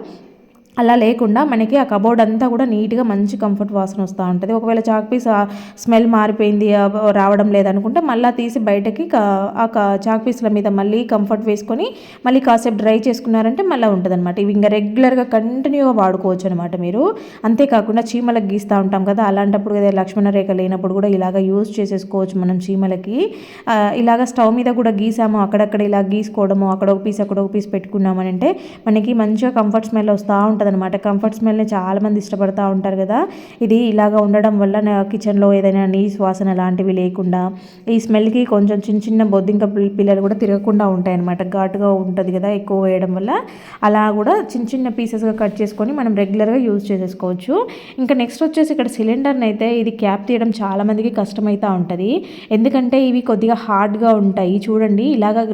అలా లేకుండా మనకి ఆ కబోర్డ్ అంతా కూడా నీట్గా మంచి కంఫర్ట్ వాసన వస్తూ ఉంటుంది. ఒకవేళ చాక్ పీస్ స్మెల్ మారిపోయింది రావడం లేదనుకుంటే మళ్ళీ తీసి బయటకి ఆ చాక్ పీస్ల మీద మళ్ళీ కంఫర్ట్ వేసుకొని మళ్ళీ కాసేపు డ్రై చేసుకున్నారంటే మళ్ళీ ఉంటుంది అనమాట. ఇవి ఇంకా రెగ్యులర్గా కంటిన్యూగా వాడుకోవచ్చు అనమాట మీరు. అంతేకాకుండా చీమలకు గీస్తూ ఉంటాం కదా, అలాంటప్పుడు కదా లక్ష్మణ రేఖ లేనప్పుడు కూడా ఇలాగ యూజ్ చేసేసుకోవచ్చు మనం చీమలకి. ఇలాగ స్టవ్ మీద కూడా గీసాము, అక్కడక్కడ ఇలా గీసుకోవడము, అక్కడ ఒక పీస్ పెట్టుకున్నామని అంటే మనకి మంచిగా కంఫర్ట్ స్మెల్ వస్తూ ఉంటుంది అనమాట. కంఫర్ట్ స్మెల్ని చాలామంది ఇష్టపడుతూ ఉంటారు కదా. ఇది ఇలాగ ఉండడం వల్ల నా కిచెన్లో ఏదైనా నీస్ వాసన లాంటివి లేకుండా ఈ స్మెల్కి కొంచెం చిన్న చిన్న బొద్దింక పిల్లలు కూడా తిరగకుండా ఉంటాయి అనమాట. ఘాటుగా ఉంటుంది కదా ఎక్కువ వేయడం వల్ల. అలా కూడా చిన్న చిన్న పీసెస్గా కట్ చేసుకొని మనం రెగ్యులర్గా యూజ్ చేసేసుకోవచ్చు. ఇంకా నెక్స్ట్ వచ్చేసి ఇక్కడ సిలిండర్ని అయితే ఇది క్యాప్ తీయడం చాలామందికి కష్టమవుతూ ఉంటుంది. ఎందుకంటే ఇవి కొద్దిగా హార్డ్గా ఉంటాయి. చూడండి ఇలాగ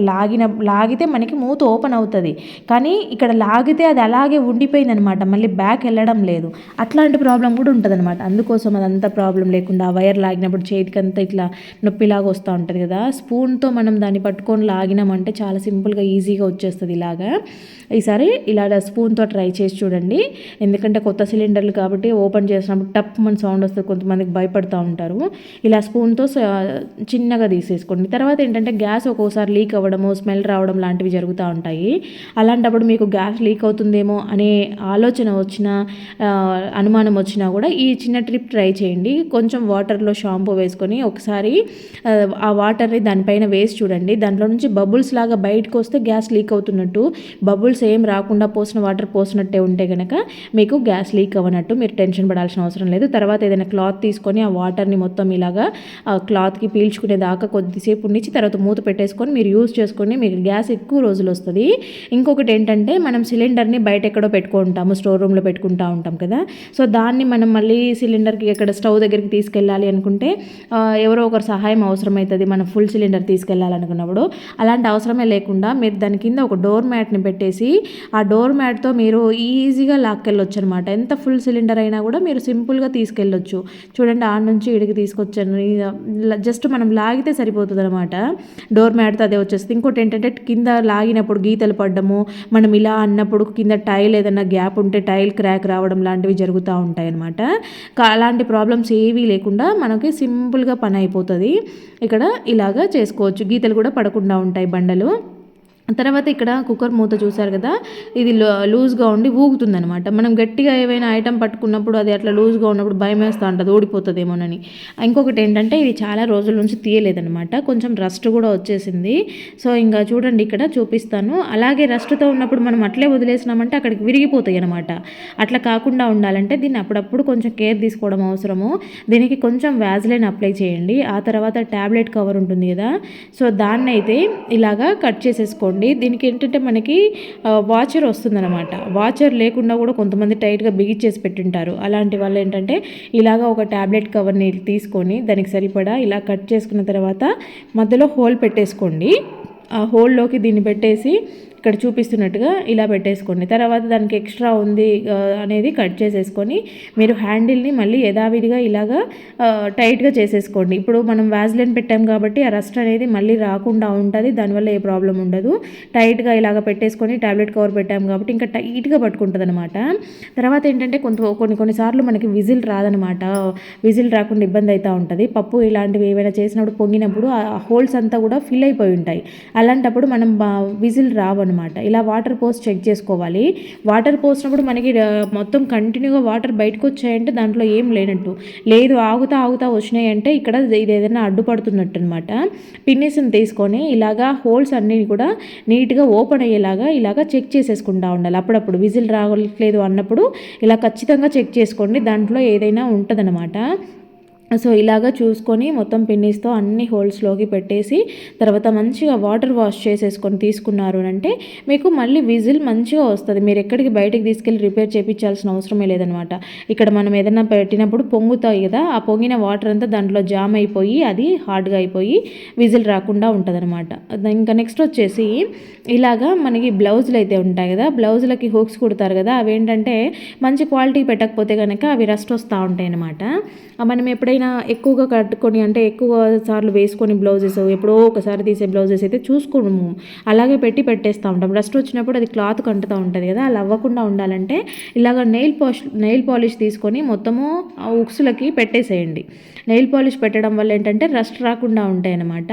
లాగితే మనకి మూత ఓపెన్ అవుతుంది, కానీ ఇక్కడ లాగితే అది అలాగే ఉండిపోయింది అనమాట, మళ్ళీ బ్యాక్ వెళ్ళడం లేదు. అట్లాంటి ప్రాబ్లం కూడా ఉంటుంది అనమాట. అందుకోసం అదంతా ప్రాబ్లం లేకుండా వైర్ లాగినప్పుడు చేతికి అంతా ఇట్లా నొప్పిలాగా వస్తూ ఉంటుంది కదా, స్పూన్తో మనం దాన్ని పట్టుకొని లాగినామంటే చాలా సింపుల్గా ఈజీగా వచ్చేస్తుంది. ఇలాగా ఈసారి ఇలా స్పూన్తో ట్రై చేసి చూడండి. ఎందుకంటే కొత్త సిలిండర్లు కాబట్టి ఓపెన్ చేసినప్పుడు టప్ మన సౌండ్ వస్తుంది, కొంతమందికి భయపడుతూ ఉంటారు. ఇలా స్పూన్తో చిన్నగా తీసేసుకోండి. తర్వాత ఏంటంటే గ్యాస్ ఒక్కోసారి లీక్ అవ్వడము, స్మెల్ రావడం లాంటివి జరుగుతూ ఉంటాయి. అలాంటప్పుడు మీకు గ్యాస్ లీక్ అవుతుందేమో అనే ఆలోచన వచ్చినా అనుమానం వచ్చినా కూడా ఈ చిన్న ట్రిప్ ట్రై చేయండి. కొంచెం వాటర్లో షాంపూ వేసుకొని ఒకసారి ఆ వాటర్ని దానిపైన వేసి చూడండి. దాంట్లో నుంచి బబుల్స్ లాగా బయటకు వస్తే గ్యాస్ లీక్ అవుతున్నట్టు, బబుల్స్ ఏం రాకుండా పోసిన వాటర్ పోసినట్టే ఉంటే కనుక మీకు గ్యాస్ లీక్ అవ్వనట్టు, మీరు టెన్షన్ పడాల్సిన అవసరం లేదు. తర్వాత ఏదైనా క్లాత్ తీసుకొని ఆ వాటర్ని మొత్తం ఇలాగా ఆ క్లాత్కి పీల్చుకునేదాకా కొద్దిసేపు ఉంచి తర్వాత మూత పెట్టేసుకొని మీరు యూజ్ చేసుకొని మీకు గ్యాస్ ఎక్కువ రోజులు వస్తుంది. ఇంకొకటి ఏంటంటే మనం సిలిండర్ని బయట ఎక్కడో పెట్టుకుంటాము, స్టోర్ రూమ్లో పెట్టుకుంటూ ఉంటాం కదా, సో దాన్ని మనం మళ్ళీ సిలిండర్కి ఎక్కడ స్టవ్ దగ్గరికి తీసుకెళ్ళాలి అనుకుంటే ఎవరో ఒకరు సహాయం అవసరమవుతుంది మనం ఫుల్ సిలిండర్ తీసుకెళ్ళాలనుకున్నప్పుడు. అలాంటి అవసరమే లేకుండా మీరు దాని కింద ఒక డోర్ మ్యాట్ని పెట్టేసి ఆ డోర్ మ్యాట్తో మీరు ఈజీగా లాక్కెళ్ళొచ్చు అనమాట. ఎంత ఫుల్ సిలిండర్ అయినా కూడా మీరు సింపుల్గా తీసుకెళ్ళొచ్చు. చూడండి ఆడ నుంచి ఇడికి తీసుకొచ్చాను, జస్ట్ మనం లాగితే సరిపోతుంది అనమాట. డోర్ మ్యాట్తో అదే వచ్చేస్తుంది. ఇంకోటి ఏంటంటే కింద లాగినప్పుడు గీతలు పడ్డము, మనం ఇలా అన్నప్పుడు కింద టైల్ ఏదైనా గ్యాప్ ఉంటే టైల్ క్రాక్ రావడం లాంటివి జరుగుతూ ఉంటాయి అనమాట. అలాంటి ప్రాబ్లమ్స్ ఏవీ లేకుండా మనకి సింపుల్గా పని అయిపోతుంది. ఇక్కడ ఇలాగా చేసుకోవచ్చు, గీతలు కూడా పడకుండా ఉంటాయి బండలు. తర్వాత ఇక్కడ కుక్కర్ మూత చూసారు కదా, ఇది లూజ్గా ఉండి ఊగుతుందనమాట. మనం గట్టిగా ఏవైనా ఐటెం పట్టుకున్నప్పుడు అది అట్లా లూజ్గా ఉన్నప్పుడు భయం వేస్తూ ఉంటుంది ఓడిపోతుందేమోనని. ఇంకొకటి ఏంటంటే ఇది చాలా రోజుల నుంచి తీయలేదనమాట, కొంచెం రస్ట్ కూడా వచ్చేసింది. సో ఇంకా చూడండి ఇక్కడ చూపిస్తాను. అలాగే రస్ట్తో ఉన్నప్పుడు మనం అట్లే వదిలేసినామంటే అక్కడికి విరిగిపోతాయి అనమాట. అట్లా కాకుండా ఉండాలంటే దీన్ని అప్పుడప్పుడు కొంచెం కేర్ తీసుకోవడం అవసరము. దీనికి కొంచెం వ్యాజ్లైన్ అప్లై చేయండి. ఆ తర్వాత ట్యాబ్లెట్ కవర్ ఉంటుంది కదా, సో దాన్ని అయితే ఇలాగా కట్ చేసేసుకోండి. దీనికి ఏంటంటే మనకి వాచర్ వస్తుందన్నమాట. వాచర్ లేకుండా కూడా కొంతమంది టైట్గా బిగిచ్చేసి పెట్టింటారు. అలాంటి వాళ్ళు ఏంటంటే ఇలాగా ఒక ట్యాబ్లెట్ కవర్ని తీసుకొని దానికి సరిపడా ఇలా కట్ చేసుకున్న తర్వాత మధ్యలో హోల్ పెట్టేసుకోండి. ఆ హోల్లోకి దీన్ని పెట్టేసి ఇక్కడ చూపిస్తున్నట్టుగా ఇలా పెట్టేసుకోండి. తర్వాత దానికి ఎక్స్ట్రా ఉంది అనేది కట్ చేసేసుకొని మీరు హ్యాండిల్ని మళ్ళీ యథావిధిగా ఇలాగా టైట్గా చేసేసుకోండి. ఇప్పుడు మనం వ్యాజ్లైన్ పెట్టాం కాబట్టి ఆ రస్ట్ అనేది మళ్ళీ రాకుండా ఉంటుంది, దానివల్ల ఏ ప్రాబ్లం ఉండదు. టైట్గా ఇలాగ పెట్టేసుకొని ట్యాబ్లెట్ కవర్ పెట్టాం కాబట్టి ఇంకా టైట్గా పట్టుకుంటుంది అనమాట. తర్వాత ఏంటంటే కొన్నిసార్లు మనకి విజిల్ రాదనమాట. విజిల్ రాకుండా ఇబ్బంది అవుతూ ఉంటుంది. పప్పు ఇలాంటివి ఏవైనా చేసినప్పుడు పొంగినప్పుడు ఆ హోల్స్ అంతా కూడా ఫిల్ అయిపోయి ఉంటాయి. అలాంటప్పుడు మనం విజిల్ రావు. ఇలా వాటర్ పోసి చెక్ చేసుకోవాలి. వాటర్ పోసినప్పుడు మనకి మొత్తం కంటిన్యూగా వాటర్ బయటకు వచ్చాయంటే దాంట్లో ఏం లేనట్టు, లేదు ఆగుతా వచ్చినాయంటే ఇక్కడ ఇది ఏదైనా అడ్డుపడుతున్నట్టు అనమాట. పిన్నిస్ని తీసుకొని ఇలాగా హోల్స్ అన్నీ కూడా నీట్గా ఓపెన్ అయ్యేలాగా ఇలాగా చెక్ చేసేసుకుంటా ఉండాలి. అప్పుడప్పుడు విజిల్ రావట్లేదు అన్నప్పుడు ఇలా ఖచ్చితంగా చెక్ చేసుకోండి, దాంట్లో ఏదైనా ఉంటుందన్నమాట. సో ఇలాగా చూసుకొని మొత్తం పిన్నిస్తో అన్ని హోల్స్లోకి పెట్టేసి తర్వాత మంచిగా వాటర్ వాష్ చేసేసుకొని తీసుకున్నారు అంటే మీకు మళ్ళీ విజిల్ మంచిగా వస్తుంది. మీరు ఎక్కడికి బయటికి తీసుకెళ్ళి రిపేర్ చేయించాల్సిన అవసరమే లేదనమాట. ఇక్కడ మనం ఏదైనా పెట్టినప్పుడు పొంగుతాయి కదా, ఆ పొంగిన వాటర్ అంతా దాంట్లో జామ్ అయిపోయి అది హార్డ్గా అయిపోయి విజిల్ రాకుండా ఉంటుంది అనమాట. ఇంకా నెక్స్ట్ వచ్చేసి ఇలాగా మనకి బ్లౌజులు అయితే ఉంటాయి కదా, బ్లౌజులకి హుక్స్ కుడతారు కదా, అవి ఏంటంటే మంచి క్వాలిటీ పెట్టకపోతే కనుక అవి రస్ట్ వస్తూ ఉంటాయి అనమాట. మనం ఎప్పుడైనా ఎక్కువగా కట్టుకొని అంటే ఎక్కువ సార్లు వేసుకొని బ్లౌజెస్ ఎప్పుడో ఒకసారి తీసే బ్లౌజెస్ అయితే చూసుకోము, అలాగే పెట్టేస్తూ ఉంటాం. రస్ట్ వచ్చినప్పుడు అది క్లాత్ కంటుతూ ఉంటుంది కదా, అలా అవ్వకుండా ఉండాలంటే ఇలాగ నెయిల్ పాలిష్ తీసుకొని మొత్తము ఆ ఉక్సులకి పెట్టేసేయండి. నెయిల్ పాలిష్ పెట్టడం వల్ల ఏంటంటే రస్ట్ రాకుండా ఉంటాయి అన్నమాట.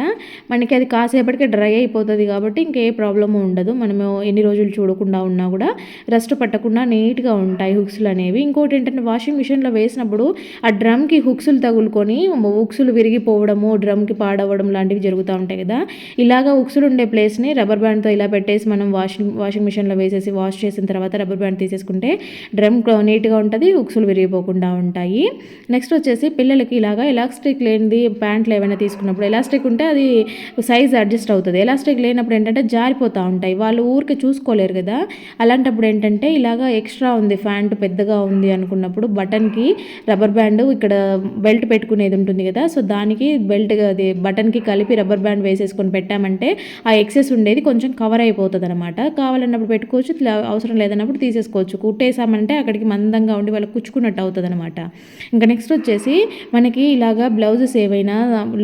మనకి అది కాసేపటికే డ్రై అయిపోతుంది కాబట్టి ఇంకే ప్రాబ్లము ఉండదు. మనము ఎన్ని రోజులు చూడకుండా ఉన్నా కూడా రస్ట్ పట్టకుండా నీట్గా ఉంటాయి హుక్స్లు అనేవి. ఇంకోటి ఏంటంటే వాషింగ్ మిషన్లో వేసినప్పుడు ఆ డ్రమ్కి హుక్స్లు తగులుకొని హుక్స్లు విరిగిపోవడము, డ్రమ్కి పాడవడం లాంటివి జరుగుతూ ఉంటాయి కదా. ఇలాగా హుక్స్లు ఉండే ప్లేస్ని రబ్బర్ బ్యాండ్తో ఇలా పెట్టేసి మనం వాషింగ్ మిషన్లో వేసేసి వాష్ చేసిన తర్వాత రబ్బర్ బ్యాండ్ తీసేసుకుంటే డ్రమ్ నీట్గా ఉంటుంది, హుక్స్లు విరిగిపోకుండా ఉంటాయి. నెక్స్ట్ వచ్చేసి పిల్లలకి ఇలాగా ఎలాస్టిక్ లేనిది ప్యాంట్లు ఏమైనా తీసుకున్నప్పుడు ఎలాస్టిక్ ఉంటే అది సైజ్ అడ్జస్ట్ అవుతుంది. ఎలాస్టిక్ లేనప్పుడు ఏంటంటే జారిపోతూ ఉంటాయి, వాళ్ళు ఊరికి చూసుకోలేరు కదా. అలాంటప్పుడు ఏంటంటే ఇలాగా ఎక్స్ట్రా ఉంది ప్యాంటు పెద్దగా ఉంది అనుకున్నప్పుడు బటన్కి రబ్బర్ బ్యాండ్ ఇక్కడ బెల్ట్ పెట్టుకునేది ఉంటుంది కదా, సో దానికి బెల్ట్ అది బటన్కి కలిపి రబ్బర్ బ్యాండ్ వేసేసుకొని పెట్టామంటే ఆ ఎక్సెస్ ఉండేది కొంచెం కవర్ అయిపోతుంది అనమాట. కావాలన్నప్పుడు పెట్టుకోవచ్చు, అవసరం లేదన్నప్పుడు తీసేసుకోవచ్చు. కుట్టేసామంటే అక్కడికి మందంగా ఉండి వాళ్ళకి కుచ్చుకున్నట్టు అవుతుంది అనమాట. ఇంకా నెక్స్ట్ వచ్చేసి మనకి ఇలాగా బ్లౌజెస్ ఏవైనా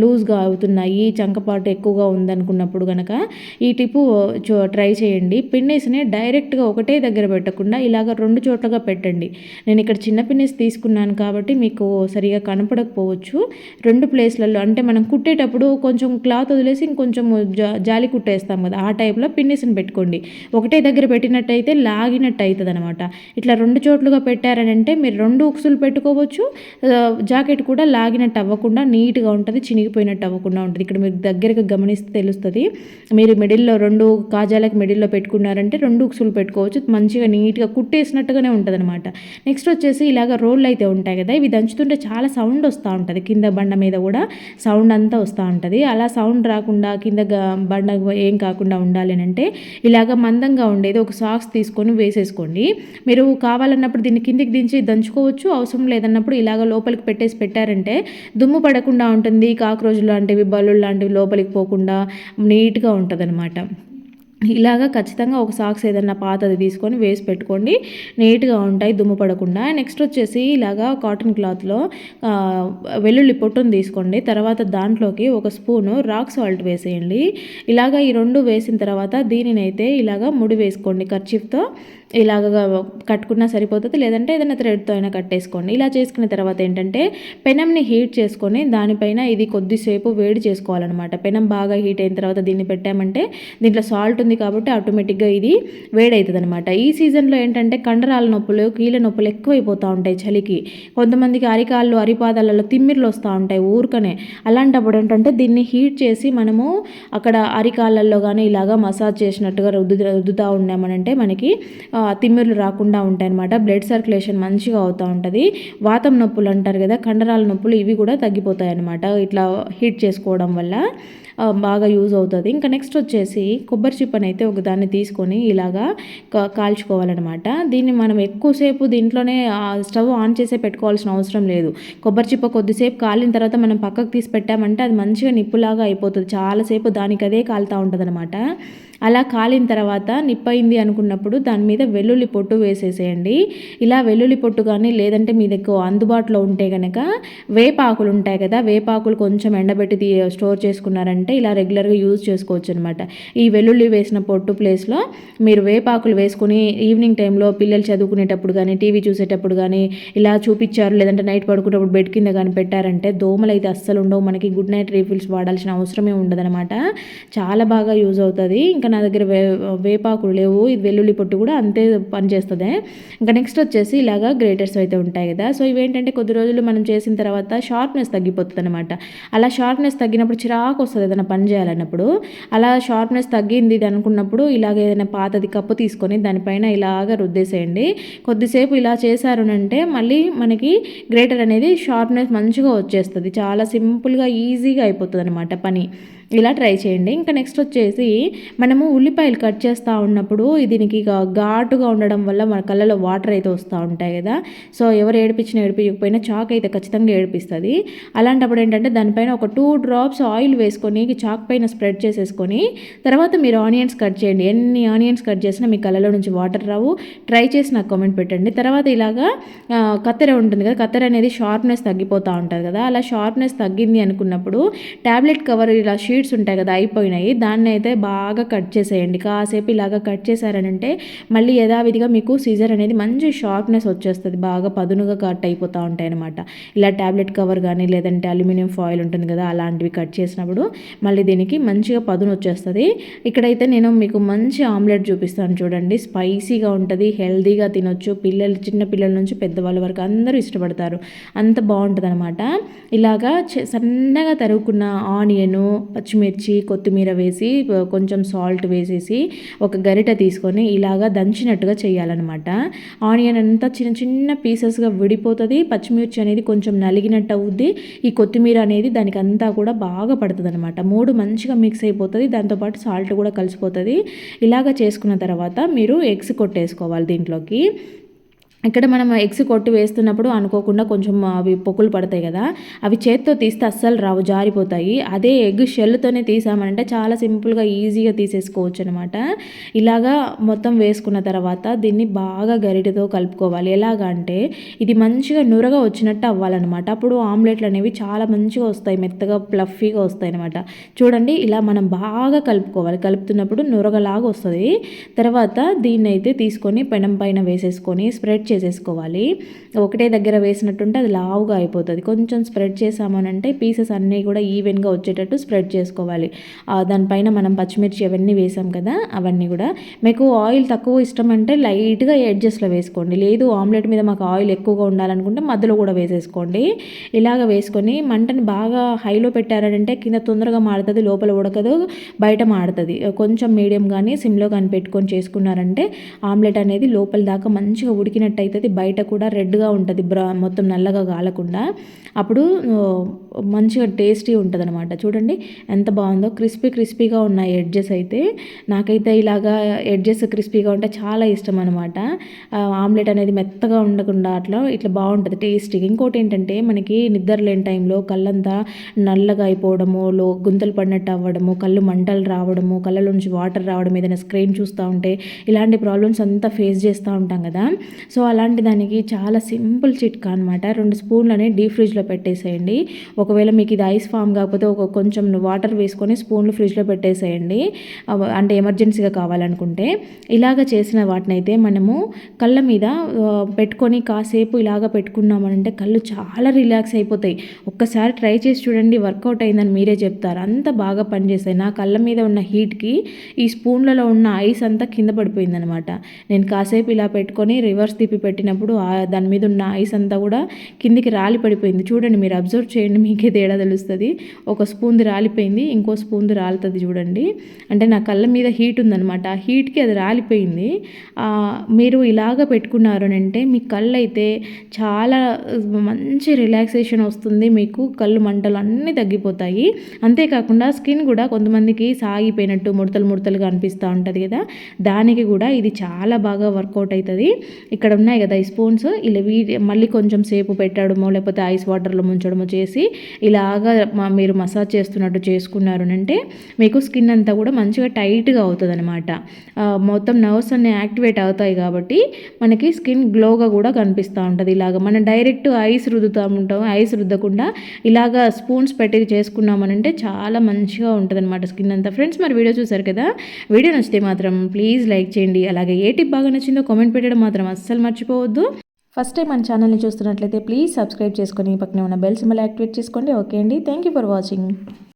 లూజ్గా అవుతున్నాయి, చంకపాటు ఎక్కువగా ఉందనుకున్నప్పుడు కనుక ఈ టిప్పు ట్రై చేయండి. పిన్నిస్ని డైరెక్ట్గా ఒకటే దగ్గర పెట్టకుండా ఇలాగ 2 చోట్లగా పెట్టండి. నేను ఇక్కడ చిన్న పిన్నిస్ తీసుకున్నాను కాబట్టి మీకు సరిగా కనపడకపోవచ్చు. 2 ప్లేస్లలో అంటే మనం కుట్టేటప్పుడు కొంచెం క్లాత్ వదిలేసి ఇంకొంచెం జాలి కుట్టేస్తాం కదా, ఆ టైప్లో పిన్నిస్ని పెట్టుకోండి. ఒకటే దగ్గర పెట్టినట్టయితే లాగినట్టు అవుతుంది అనమాట. ఇట్లా 2 చోట్లుగా పెట్టారని అంటే మీరు 2 ఉక్సులు పెట్టుకోవచ్చు, జాకెట్ కూడా లాగినట్టు అవ్వకుండా నీట్గా ఉంటుంది, చినిగిపోయినట్టు అవ్వకుండా ఉంటుంది. ఇక్కడ మీరు దగ్గరగా గమనిస్తే తెలుస్తుంది. మీరు మిడిల్లో 2 కాజాలకు మిడిల్లో పెట్టుకున్నారంటే 2 ఉక్సులు పెట్టుకోవచ్చు, మంచిగా నీట్గా కుట్టేసినట్టుగానే ఉంటుంది అనమాట. నెక్స్ట్ వచ్చేసి ఇలాగ రోళ్ళు అయితే ఉంటాయి కదా, ఇవి దంచుతుంటే చాలా సౌండ్ వస్తూ ఉంటుంది, కింద బండ మీద కూడా సౌండ్ అంతా వస్తూ ఉంటుంది. అలా సౌండ్ రాకుండా కింద బండ ఏం కాకుండా ఉండాలి అంటే ఇలాగ మందంగా ఉండేది ఒక సాక్స్ తీసుకొని వేసేసుకోండి. మీరు కావాలన్నప్పుడు దీన్ని కిందికి దించి దంచుకోవచ్చు, అవసరం లేదన్నప్పుడు ఇలాగ లోపలికి పెట్టారంటే దుమ్ము పడకుండా ఉంటుంది, కాక్రోజులు లాంటివి బల్లులు లాంటివి లోపలికి పోకుండా నీట్గా ఉంటుంది అనమాట. ఇలాగా ఖచ్చితంగా ఒక సాక్స్ ఏదన్నా పాతది తీసుకొని వేసి పెట్టుకోండి, నీట్గా ఉంటాయి దుమ్ము పడకుండా. నెక్స్ట్ వచ్చేసి ఇలాగా కాటన్ క్లాత్లో వెల్లుల్లి పొట్టును తీసుకోండి. తర్వాత దాంట్లోకి 1 స్పూను రాక్ సాల్ట్ వేసేయండి. ఇలాగా ఈ 2 వేసిన తర్వాత దీనినైతే ఇలాగా ముడి వేసుకోండి కర్చీఫ్తో. ఇలాగ కట్టుకున్నా సరిపోతుంది, లేదంటే ఏదైనా థ్రెడ్తో అయినా కట్టేసుకోండి. ఇలా చేసుకున్న తర్వాత ఏంటంటే పెనంని హీట్ చేసుకొని దానిపైన ఇది కొద్దిసేపు వేడి చేసుకోవాలన్నమాట. పెనం బాగా హీట్ అయిన తర్వాత దీన్ని పెట్టామంటే దీంట్లో సాల్ట్ ఉంది కాబట్టి ఆటోమేటిక్గా ఇది వేడవుతుంది అనమాట. ఈ సీజన్లో ఏంటంటే కండరాల నొప్పులు, కీళ్ళ నొప్పులు ఎక్కువైపోతూ ఉంటాయి చలికి. కొంతమందికి అరికాళ్ళు, అరిపాదాలలో తిమ్మిర్లు వస్తూ ఉంటాయి ఊరికనే. అలాంటప్పుడు ఏంటంటే దీన్ని హీట్ చేసి మనము అక్కడ అరికాళ్ళల్లో కానీ ఇలాగా మసాజ్ చేసినట్టుగా రుద్దుతూ ఉన్నామనంటే మనకి తిమ్మిర్లు రాకుండా ఉంటాయి అన్నమాట. బ్లడ్ సర్క్యులేషన్ మంచిగా అవుతూ ఉంటుంది. వాతం నొప్పులు అంటారు కదా, కండరాల నొప్పులు, ఇవి కూడా తగ్గిపోతాయి అన్నమాట ఇట్లా హీట్ చేసుకోవడం వల్ల. బాగా యూజ్ అవుతుంది. ఇంకా నెక్స్ట్ వచ్చేసి కొబ్బరి చిప్పని అయితే ఒకదాన్ని తీసుకొని ఇలాగా కాల్చుకోవాలన్నమాట. దీన్ని మనం ఎక్కువసేపు దీంట్లోనే స్టవ్ ఆన్ చేసే పెట్టుకోవాల్సిన అవసరం లేదు. కొబ్బరి చిప్ప కొద్దిసేపు కాలిన తర్వాత మనం పక్కకు తీసి పెట్టామంటే అది మంచిగా నిప్పులాగా అయిపోతుంది. చాలాసేపు దానికి అదే కాలుతూ ఉంటుంది అనమాట. అలా కాలిన తర్వాత నిప్పయింది అనుకున్నప్పుడు దాని మీద వెల్లుల్లి పొట్టు వేసేసేయండి. ఇలా వెల్లుల్లి పొట్టు కానీ లేదంటే మీ దగ్గర అందుబాటులో ఉంటే కనుక వేపాకులు ఉంటాయి కదా, వేపాకులు కొంచెం ఎండబెట్టి స్టోర్ చేసుకున్నారంటే ఇలా రెగ్యులర్గా యూజ్ చేసుకోవచ్చు అనమాట. ఈ వెల్లుల్లి వేసిన పొట్టు ప్లేస్లో మీరు వేపాకులు వేసుకుని ఈవినింగ్ టైంలో పిల్లలు చదువుకునేటప్పుడు కానీ టీవీ చూసేటప్పుడు కానీ ఇలా చూపించారు, లేదంటే నైట్ పడుకునేటప్పుడు బెడ్ కింద కానీ పెట్టారంటే దోమలు అయితే అస్సలు ఉండవు. మనకి గుడ్ నైట్ రీఫిల్స్ వాడాల్సిన అవసరమే ఉండదనమాట. చాలా బాగా యూజ్ అవుతుంది. ఇంకా నా దగ్గర వేపాకులు లేవు, ఇది వెల్లుల్లి పొట్టు కూడా అంతే పనిచేస్తుంది. ఇంకా నెక్స్ట్ వచ్చేసి ఇలాగా గ్రేటర్స్ అయితే ఉంటాయి కదా, సో ఇవేంటంటే కొద్ది రోజులు మనం చేసిన తర్వాత షార్ప్నెస్ తగ్గిపోతుంది అనమాట. అలా షార్ప్నెస్ తగ్గినప్పుడు చిరాకు వస్తుంది ఏదైనా పని చేయాలన్నప్పుడు. అలా షార్ప్నెస్ తగ్గింది ఇది అనుకున్నప్పుడు ఇలాగ ఏదైనా పాతది కప్పు తీసుకొని దానిపైన ఇలాగ రుద్దేసేయండి. కొద్దిసేపు ఇలా చేశారు అంటే మళ్ళీ మనకి గ్రేటర్ అనేది షార్ప్నెస్ మంచిగా వచ్చేస్తుంది. చాలా సింపుల్గా ఈజీగా అయిపోతుంది అనమాట పని. ఇలా ట్రై చేయండి. ఇంకా నెక్స్ట్ వచ్చేసి మనము ఉల్లిపాయలు కట్ చేస్తూ ఉన్నప్పుడు దీనికి ఘాటుగా ఉండడం వల్ల మన కళ్ళలో వాటర్ అయితే వస్తూ ఉంటాయి కదా, సో ఎవరు ఏడిపించకపోయినా చాక్ అయితే ఖచ్చితంగా ఏడిపిస్తుంది. అలాంటప్పుడు ఏంటంటే దానిపైన ఒక 2 drops ఆయిల్ వేసుకొని చాక్ పైన స్ప్రెడ్ చేసేసుకొని తర్వాత మీరు ఆనియన్స్ కట్ చేయండి. ఎన్ని ఆనియన్స్ కట్ చేసినా మీ కళ్ళలో నుంచి వాటర్ రావు. ట్రై చేసి నాకు కామెంట్ పెట్టండి. తర్వాత ఇలాగా కత్తెర ఉంటుంది కదా, కత్తెర అనేది షార్ప్నెస్ తగ్గిపోతూ ఉంటుంది కదా, అలా షార్ప్నెస్ తగ్గింది అనుకున్నప్పుడు ట్యాబ్లెట్ కవర్ ఇలా షీట్స్ ఉంటాయి కదా అయిపోయినాయి, దాన్ని అయితే బాగా కట్ చేసేయండి. కాసేపు ఇలాగా కట్ చేశారనంటే మళ్ళీ యథావిధిగా మీకు సీజర్ అనేది మంచి షార్ప్నెస్ వచ్చేస్తుంది. బాగా పదునుగా కట్ అయిపోతూ ఉంటాయి అనమాట. ఇలా ట్యాబ్లెట్ కవర్ కానీ లేదంటే అల్యూమినియం ఫాయిల్ ఉంటుంది కదా, అలాంటివి కట్ చేసినప్పుడు మళ్ళీ దీనికి మంచిగా పదును వచ్చేస్తుంది. ఇక్కడైతే నేను మీకు మంచి ఆమ్లెట్ చూపిస్తాను చూడండి. స్పైసీగా ఉంటుంది, హెల్తీగా తినొచ్చు. పిల్లలు, చిన్న పిల్లల నుంచి పెద్దవాళ్ళ వరకు అందరూ ఇష్టపడతారు. అంత బాగుంటుంది అనమాట. ఇలాగా సన్నగా తరుగుకున్న ఆనియను, పచ్చిమిర్చి, కొత్తిమీర వేసి కొంచెం సాల్ట్ వేసేసి ఒక గరిట తీసుకొని ఇలాగా దంచినట్టుగా చేయాలన్నమాట. ఆనియన్ అంతా చిన్న చిన్న పీసెస్గా విడిపోతుంది. పచ్చిమిర్చి అనేది కొంచెం నలిగినట్టు అవుద్ది. ఈ కొత్తిమీర అనేది దానికి అంతా కూడా బాగా పడుతుంది అనమాట. 3 మంచిగా మిక్స్ అయిపోతుంది. దాంతోపాటు సాల్ట్ కూడా కలిసిపోతుంది. ఇలాగ చేసుకున్న తర్వాత మీరు ఎగ్స్ కొట్టేసుకోవాలి దీంట్లోకి. ఇక్కడ మనం ఎగ్స్ కొట్టి వేస్తున్నప్పుడు అనుకోకుండా కొంచెం అవి పొక్కులు పడతాయి కదా, అవి చేత్తో తీస్తే అస్సలు రావు, జారిపోతాయి. అదే ఎగ్ షెల్తోనే తీసామంటే చాలా సింపుల్గా ఈజీగా తీసేసుకోవచ్చు అనమాట. ఇలాగా మొత్తం వేసుకున్న తర్వాత దీన్ని బాగా గరిటెతో కలుపుకోవాలి. ఎలాగా అంటే ఇది మంచిగా నురగా వచ్చినట్టు అవ్వాలన్నమాట. అప్పుడు ఆమ్లెట్లు అనేవి చాలా మంచిగా వస్తాయి, మెత్తగా ప్లఫీగా వస్తాయి అనమాట. చూడండి, ఇలా మనం బాగా కలుపుకోవాలి. కలుపుతున్నప్పుడు నురగలాగా వస్తుంది. తర్వాత దీన్ని అయితే తీసుకొని పెనం పైన వేసేసుకొని స్ప్రెడ్ చేసేసుకోవాలి. ఒకటే దగ్గర వేసినట్టుంటే అది లావుగా అయిపోతుంది. కొంచెం స్ప్రెడ్ చేసామనంటే పీసెస్ అన్నీ కూడా ఈవెన్గా వచ్చేటట్టు స్ప్రెడ్ చేసుకోవాలి. దానిపైన మనం పచ్చిమిర్చి అవన్నీ వేసాం కదా, అవన్నీ కూడా. మీకు ఆయిల్ తక్కువ ఇష్టం అంటే లైట్గా ఎడ్జెస్లో వేసుకోండి. లేదు ఆమ్లెట్ మీద మాకు ఆయిల్ ఎక్కువగా ఉండాలనుకుంటే మధ్యలో కూడా వేసేసుకోండి. ఇలాగ వేసుకొని మంటని బాగా హైలో పెట్టారంటే కింద తొందరగా మాడుతుంది, లోపల ఉడకదు, బయట మాడుతుంది. కొంచెం మీడియం కానీ సిమ్లో కానీ పెట్టుకొని చేసుకున్నారంటే ఆమ్లెట్ అనేది లోపల దాకా మంచిగా ఉడికినట్టు అవుతుంది, బయట కూడా రెడ్గా ఉంటుంది, మొత్తం నల్లగా కాలకుండా. అప్పుడు మంచిగా టేస్టీ ఉంటుంది అనమాట. చూడండి ఎంత బాగుందో, క్రిస్పీగా ఉన్నాయి ఎడ్జెస్ అయితే. నాకైతే ఇలాగా ఎడ్జెస్ క్రిస్పీగా ఉంటే చాలా ఇష్టం అనమాట. ఆమ్లెట్ అనేది మెత్తగా ఉండకుండా ఇట్లా బాగుంటుంది టేస్టీగా. ఇంకోటి ఏంటంటే మనకి నిద్ర లేని టైంలో కళ్ళంతా నల్లగా అయిపోవడము, గుంతలు పడినట్టు అవ్వడము, కళ్ళు మంటలు రావడము, కళ్ళలో నుంచి వాటర్ రావడం, ఏదైనా స్క్రీన్ చూస్తూ ఉంటే ఇలాంటి ప్రాబ్లమ్స్ అంతా ఫేస్ చేస్తూ ఉంటాం కదా. సో అలాంటి దానికి చాలా సింపుల్ చిట్కా అనమాట. 2 స్పూన్లని డీప్ ఫ్రిడ్జ్లో పెట్టేసేయండి. ఒకవేళ మీకు ఇది ఐస్ ఫామ్ కాకపోతే కొంచెం వాటర్ వేసుకొని స్పూన్లు ఫ్రిడ్జ్లో పెట్టేసేయండి, అంటే ఎమర్జెన్సీగా కావాలనుకుంటే. ఇలాగ చేసిన వాటినైతే మనము కళ్ళ మీద పెట్టుకొని కాసేపు ఇలాగ పెట్టుకున్నామనంటే కళ్ళు చాలా రిలాక్స్ అయిపోతాయి. ఒక్కసారి ట్రై చేసి చూడండి, వర్కౌట్ అయిందని మీరే చెప్తారు. అంత బాగా పనిచేస్తాయి. నా కళ్ళ మీద ఉన్న హీట్కి ఈ స్పూన్లలో ఉన్న ఐస్ అంతా కింద పడిపోయిందనమాట. నేను కాసేపు ఇలా పెట్టుకొని రివర్స్ తిప్పి పెట్టినప్పుడు దాని మీద ఉన్న ఐస్ అంతా కూడా కిందికి రాలి పడిపోయింది. చూడండి, మీరు అబ్జర్వ్ చేయండి, మీకే తేడా తెలుస్తుంది. ఒక స్పూన్ది రాలిపోయింది, ఇంకో స్పూన్ది రాలుతుంది చూడండి. అంటే నా కళ్ళ మీద హీట్ ఉందనమాట, ఆ హీట్కి అది రాలిపోయింది. మీరు ఇలాగ పెట్టుకున్నారు అంటే మీ కళ్ళు అయితే చాలా మంచి రిలాక్సేషన్ వస్తుంది. మీకు కళ్ళు మంటలు అన్నీ తగ్గిపోతాయి. అంతేకాకుండా స్కిన్ కూడా కొంతమందికి సాగిపోయినట్టు ముడతలుగా అనిపిస్తూ ఉంటుంది కదా, దానికి కూడా ఇది చాలా బాగా వర్కౌట్ అవుతుంది. ఇక్కడ ఉన్నాయి కదా ఈ స్పూన్స్, ఇలా మళ్ళీ కొంచెం సేపు పెట్టడమో లేకపోతే ఐస్ వాటర్లో ముంచడమో చేసి ఇలాగా మీరు మసాజ్ చేస్తున్నట్టు చేసుకున్నారు అంటే మీకు స్కిన్ అంతా కూడా మంచిగా టైట్గా అవుతుంది అనమాట. మొత్తం నర్వ్స్ అన్నీ యాక్టివేట్ అవుతాయి కాబట్టి మనకి స్కిన్ గ్లోగా కూడా కనిపిస్తూ ఉంటుంది. ఇలాగ మనం డైరెక్ట్ ఐస్ రుద్దుతూ ఉంటాం, ఐస్ రుద్దకుండా ఇలాగ స్పూన్స్ పెట్టి చేసుకున్నామనంటే చాలా మంచిగా ఉంటుంది అనమాట స్కిన్ అంతా. ఫ్రెండ్స్, మరి వీడియో చూసారు కదా, వీడియో నచ్చితే మాత్రం ప్లీజ్ లైక్ చేయండి. అలాగే ఏ టిప్ బాగా నచ్చిందో కామెంట్ పెట్టడం మాత్రం అస్సలు మర్చిపోవద్దు. ఫస్ట్ టైం మన ఛానల్ని చూస్తున్నట్లయితే ప్లీజ్ సబ్స్క్రైబ్ చేసుకొని పక్కనే ఉన్న బెల్ సింబల్ యాక్టివేట్ చేసుకోండి. ఓకే అండి, థ్యాంక్ యూ ఫర్ వాచింగ్.